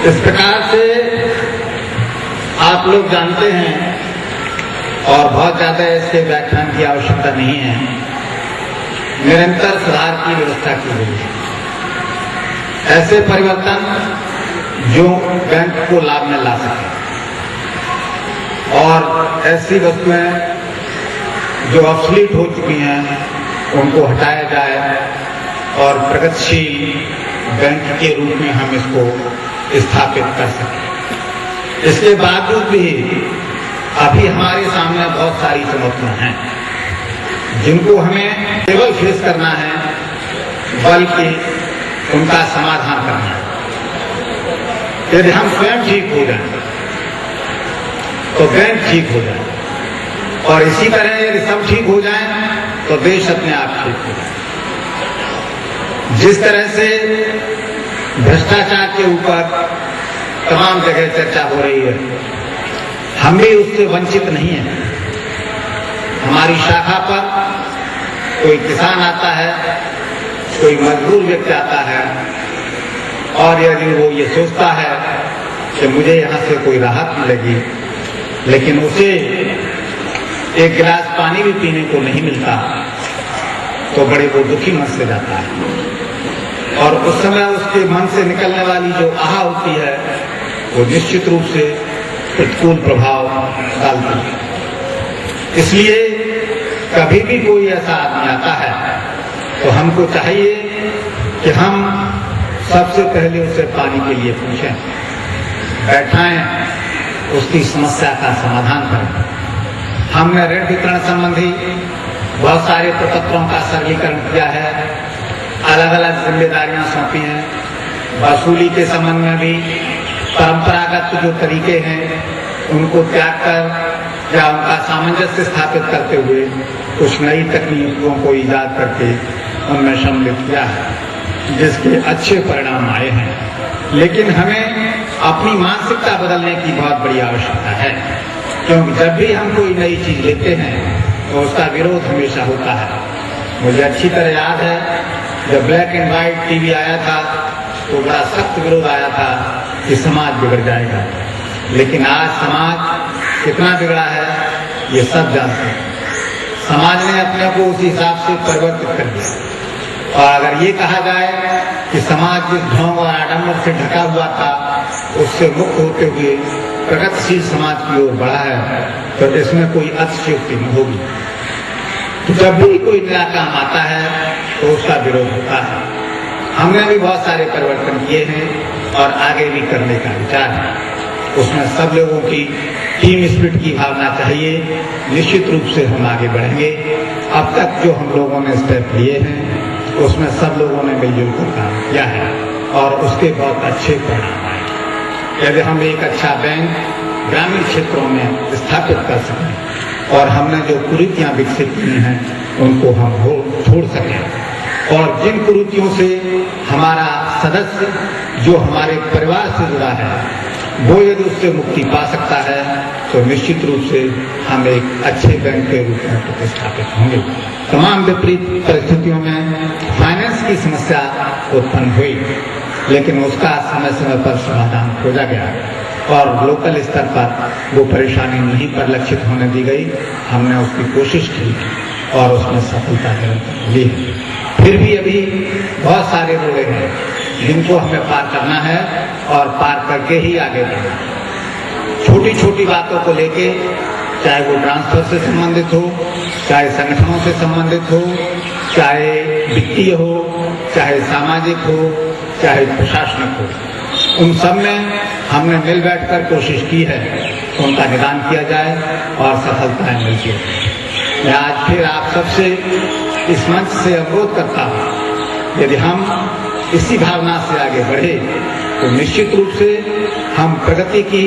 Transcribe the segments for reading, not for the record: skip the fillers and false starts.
इस प्रकार से आप लोग जानते हैं और बहुत ज्यादा इसके व्याख्यान की आवश्यकता नहीं है, निरंतर सुधार की व्यवस्था की गई है। ऐसे परिवर्तन जो बैंक को लाभ में ला सके और ऐसी वस्तुएं जो ऑब्सोलीट हो चुकी हैं उनको हटाया जाए और प्रगतिशील बैंक के रूप में हम इसको स्थापित कर सकें। इसके बावजूद भी अभी हमारे सामने बहुत सारी चुनौतियां हैं जिनको हमें केवल फेस करना है बल्कि उनका समाधान करना है। यदि हम स्वयं ठीक हो जाएं तो बैंक ठीक हो जाए और इसी तरह यदि सब ठीक हो जाएं तो देश अपने आप ठीक हो जाए। जिस तरह से भ्रष्टाचार के ऊपर तमाम जगह चर्चा हो रही है, हम भी उससे वंचित नहीं हैं। हमारी शाखा पर कोई किसान आता है, कोई मजदूर व्यक्ति आता है और यदि वो ये सोचता है कि मुझे यहां से कोई राहत मिलेगी, लेकिन उसे एक गिलास पानी भी पीने को नहीं मिलता, तो बड़े वो दुखी मन से जाता है और उस समय उसके मन से निकलने वाली जो आह होती है वो निश्चित रूप से प्रतिकूल प्रभाव डालती है। इसलिए कभी भी कोई ऐसा आदमी आता है तो हमको चाहिए कि हम सबसे पहले उसे पानी के लिए पूछें, बैठाएं, उसकी समस्या का समाधान करें। हमने ऋण वितरण संबंधी बहुत सारे प्रपत्रों का सरलीकरण किया है, अलग अलग जिम्मेदारियां सौंपी हैं। वसूली के संबंध में भी परंपरागत जो तरीके हैं उनको त्याग कर या उनका सामंजस्य स्थापित करते हुए कुछ नई तकनीकों को ईजाद करके उनमें सम्मिलित किया है, जिसके अच्छे परिणाम आए हैं। लेकिन हमें अपनी मानसिकता बदलने की बहुत बड़ी आवश्यकता है, क्योंकि जब भी हम कोई नई चीज लेते हैं तो उसका विरोध हमेशा होता है। मुझे अच्छी तरह याद है जब ब्लैक एंड व्हाइट टीवी आया था तो बड़ा सख्त विरोध आया था कि समाज बिगड़ जाएगा, लेकिन आज समाज कितना बिगड़ा है ये सब जानते हैं। समाज ने अपने को उस हिसाब से परिवर्तित कर दिया और अगर ये कहा जाए कि समाज जिस ढोंग और आडंबर से ढका हुआ था उससे मुक्त होते हुए प्रगतिशील समाज की ओर बढ़ा है तो इसमें कोई अतिशयोक्ति नहीं होगी। तो जब भी कोई नया काम आता है तो उसका विरोध होता है। हमने भी बहुत सारे परिवर्तन किए हैं और आगे भी करने का विचार है। उसमें सब लोगों की टीम स्पिरिट की भावना चाहिए। निश्चित रूप से हम आगे बढ़ेंगे। अब तक जो हम लोगों ने स्टेप लिए हैं उसमें सब लोगों ने मिलजुल कर काम किया है और उसके बहुत अच्छे परिणाम आए। यदि हम एक अच्छा बैंक ग्रामीण क्षेत्रों में स्थापित कर सकें और हमने जो कुरीतियां विकसित की हैं उनको हम छोड़ सकें और जिन कुरीतियों से हमारा सदस्य जो हमारे परिवार से जुड़ा है वो यदि उससे मुक्ति पा सकता है तो निश्चित रूप से हम एक अच्छे बैंक के रूप में प्रतिष्ठापित होंगे। तमाम विपरीत परिस्थितियों में फाइनेंस की समस्या उत्पन्न हुई, लेकिन उसका समय समय पर समाधान खोजा गया और लोकल स्तर पर वो परेशानी नहीं परिलक्षित होने दी गई। हमने उसकी कोशिश की और उसमें सफलता मिली। फिर भी अभी बहुत सारे रोड़े हैं जिनको हमें पार करना है और पार करके ही आगे बढ़ना है। छोटी छोटी बातों को लेके, चाहे वो ट्रांसफर से संबंधित हो, चाहे संगठनों से संबंधित हो, चाहे वित्तीय हो, चाहे सामाजिक हो, चाहे प्रशासनिक हो, उन सब में हमने मिल बैठकर कोशिश की है उनका निदान किया जाए और सफलताएं मिलती है। मैं आज फिर आप सबसे इस मंच से अनुरोध करता हूँ, यदि हम इसी भावना से आगे बढ़े तो निश्चित रूप से हम प्रगति की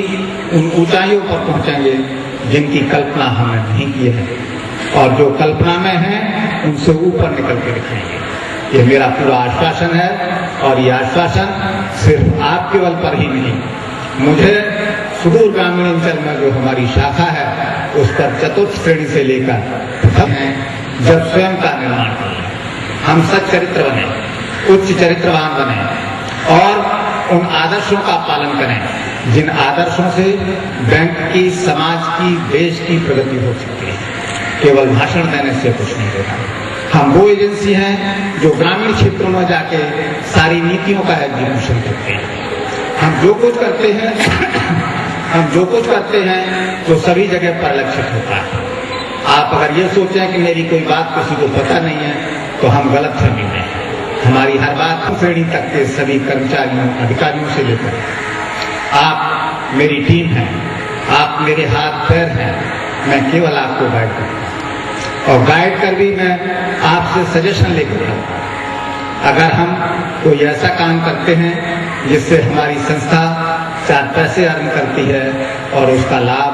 उन ऊंचाइयों पर पहुंचेंगे जिनकी कल्पना हमने नहीं की है और जो कल्पना में है उनसे ऊपर निकल के दिखाएंगे। ये मेरा पूरा आश्वासन है और ये आश्वासन सिर्फ आप केवल पर ही नहीं, मुझे सुदूर ग्रामीण अंचल में जो हमारी शाखा है उस पर चतुर्थ श्रेणी से लेकर प्रथम है जब स्वयं का निर्माण करें, हम सच्चरित्र बने, उच्च चरित्रवान बने और उन आदर्शों का पालन करें जिन आदर्शों से बैंक की, समाज की, देश की प्रगति हो सकती है। केवल भाषण देने से कुछ नहीं होगा। हम वो एजेंसी हैं जो ग्रामीण क्षेत्रों में जाके सारी नीतियों का एग्जीक्यूशन करते हैं। हम जो कुछ करते हैं तो सभी जगह परिलक्षित होता है। आप अगर ये सोचें कि मेरी कोई बात किसी को पता नहीं है तो हम गलत फहमी में हैं। हमारी हर बात श्रेणी तक के सभी कर्मचारियों, अधिकारियों से लेकर आप मेरी टीम है, आप मेरे हाथ पैर हैं। मैं केवल आपको गाइड करता हूं और गाइड कर भी मैं आपसे सजेशन लेकर आता हूं। अगर हम कोई ऐसा काम करते हैं जिससे हमारी संस्था 4 पैसे अर्न करती है और उसका लाभ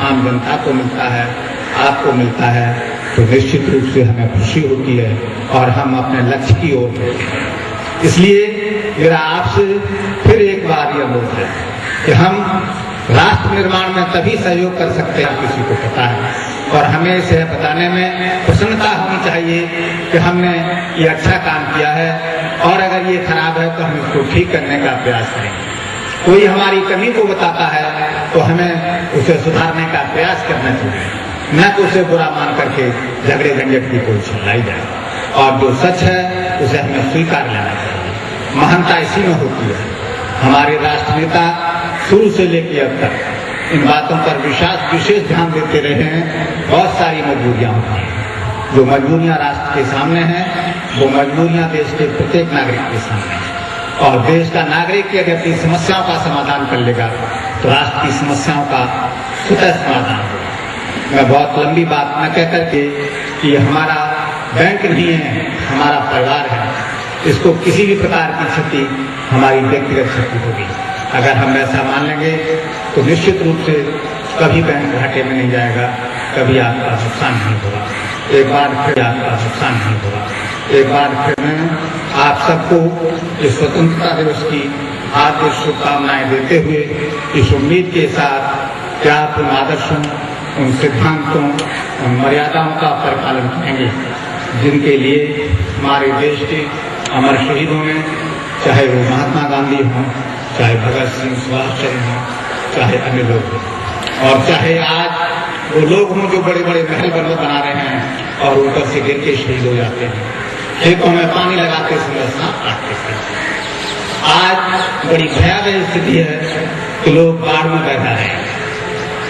आम जनता को मिलता है, आपको मिलता है, तो निश्चित रूप से हमें खुशी होती है और हम अपने लक्ष्य की ओर बढ़ते हैं। इसलिए मेरा आपसे फिर एक बार यह अनुरोध है कि हम राष्ट्र निर्माण में तभी सहयोग कर सकते हैं किसी को पता है, और हमें इसे बताने में प्रसन्नता होनी चाहिए कि हमने ये अच्छा काम किया है और अगर ये खराब है तो हम इसको ठीक करने का प्रयास करेंगे। कोई हमारी कमी को बताता है तो हमें उसे सुधारने का प्रयास करना चाहिए, न कि उसे बुरा मान करके झगड़े झंझट की कोई चलाई जाए। और जो सच है उसे हमें स्वीकार लेना चाहिए। महानता इसी में होती है। हमारे राष्ट्र नेता शुरू से लेकर अब तक इन बातों पर विशेष ध्यान देते रहे हैं। बहुत सारी मजबूरियां होती हैं। जो मजबूरियां राष्ट्र के सामने हैं वो मजबूरियां देश के प्रत्येक नागरिक के सामने हैं। और देश का नागरिक यदि अपनी समस्याओं का समाधान कर लेगा तो राष्ट्र की समस्याओं का स्वतः समाधान होगा। मैं बहुत लंबी बात न कह करके कि हमारा बैंक नहीं है, हमारा परिवार है, इसको किसी भी प्रकार की क्षति हमारी व्यक्तिगत क्षति होगी। अगर हम ऐसा मान लेंगे तो निश्चित रूप से कभी बैंक घाटे में नहीं जाएगा, कभी आपका नुकसान नहीं होगा। एक बार फिर आपका नुकसान नहीं होगा। एक बार फिर मैं आप सबको इस स्वतंत्रता दिवस की हार्दिक शुभकामनाएं देते हुए इस उम्मीद के साथ कि आप उन आदर्शों, उन सिद्धांतों, उन मर्यादाओं का परिपालन करेंगे जिनके लिए हमारे देश के अमर शहीदों ने, चाहे वो महात्मा गांधी हों, चाहे भगत सिंह, सुभाष चंद्र हों, चाहे अन्य लोग हों, और चाहे आज वो लोग हों जो बड़े बड़े महल बना रहे हैं और ऊपर से गिर के शहीद हो जाते हैं, खेतों में पानी लगाते समय सांप काटते थे। आज बड़ी भयावह स्थिति है कि लोग बाढ़ में बह रहे हैं।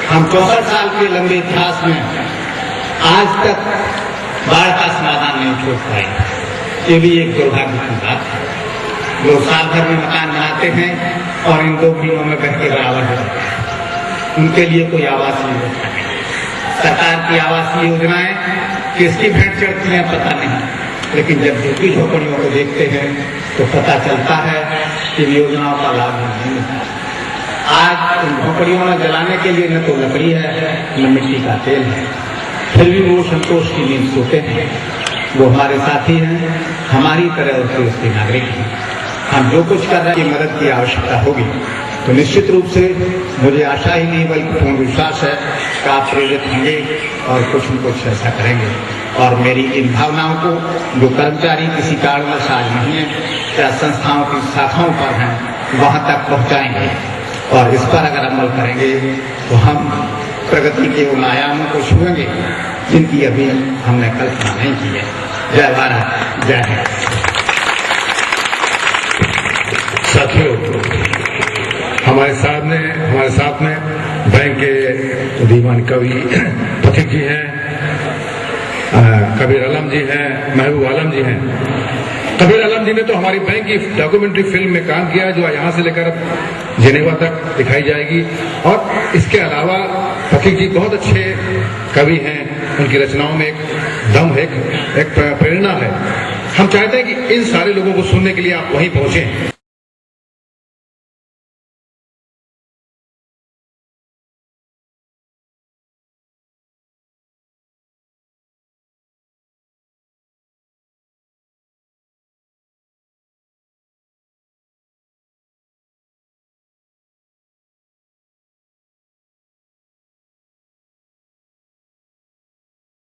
हम 64 साल के लंबे इतिहास में आज तक बाढ़ का समाधान नहीं छोड़ पाए। ये भी एक दुर्भाग्य की बात है। लोग साल भर में मकान बनाते हैं और इन 2 महीनों में बह के बराबर हो जाते हैं। उनके लिए कोई आवास योजना नहीं। सरकार की आवासीय योजनाएं किसकी भेंट चढ़ती हैं पता नहीं, लेकिन जब झुग्गी झोपड़ियों को देखते हैं तो पता चलता है कि योजनाओं का लाभ नहीं मिलता। आज उन झोपड़ियों में जलाने के लिए न तो लकड़ी है न मिट्टी का तेल है, फिर भी वो संतोष की नींद सोते हैं। वो हमारे साथी हैं, हमारी तरह देश के नागरिक हैं। हम जो कुछ कर रहे हैं कि मदद की आवश्यकता होगी तो निश्चित रूप से मुझे आशा ही नहीं बल्कि पूर्ण विश्वास है कि आप प्रेरित होंगे और कुछ न कुछ ऐसा करेंगे। और मेरी इन भावनाओं को जो कर्मचारी किसी कारणवश आज नहीं है या संस्थाओं की शाखाओं पर हैं वहां तक पहुंचाएंगे, और इस पर अगर अमल करेंगे तो हम प्रगति के उन आयामों को छुएंगे जिनकी अभी हमने कल्पना नहीं की है। जय भारत, जय हिंद। साथियों, हमारे साथ में बैंक के दीवान कवि पथिक जी हैं, कबीर आलम जी हैं, महबूब आलम जी हैं। कबीर आलम जी ने तो हमारी बैंक की डॉक्यूमेंट्री फिल्म में काम किया जो यहाँ से लेकर जिनेवा तक दिखाई जाएगी। और इसके अलावा पथिक जी बहुत अच्छे कवि हैं, उनकी रचनाओं में एक दम है, एक प्रेरणा है। हम चाहते हैं कि इन सारे लोगों को सुनने के लिए आप वहीं पहुंचे।